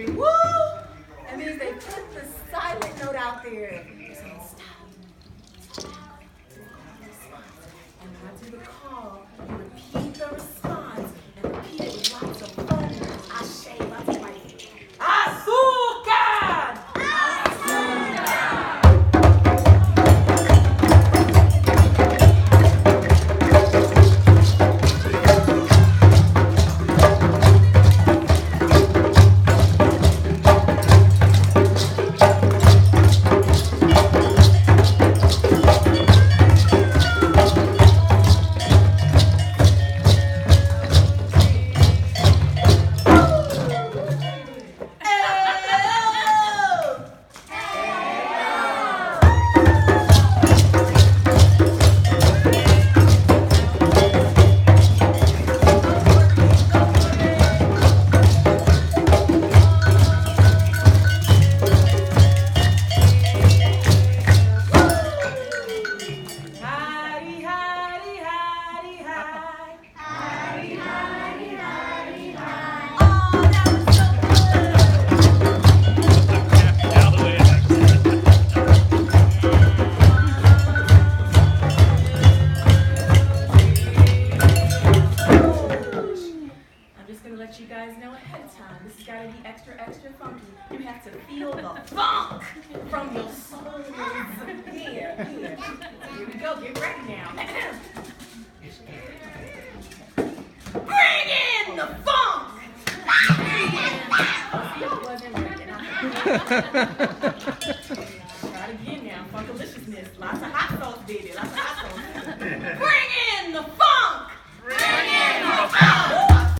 three. Woo! That means they put the silent note out there. Saying stop. And when I do the call, you repeat the response and repeat it with lots of fun. I shave, I take my azúcar! You guys know ahead of time. This has got to be extra, extra funky. You have to feel the funk from your soul. Here. Here we go. Get ready now. Bring in the funk! See, I wasn't ready.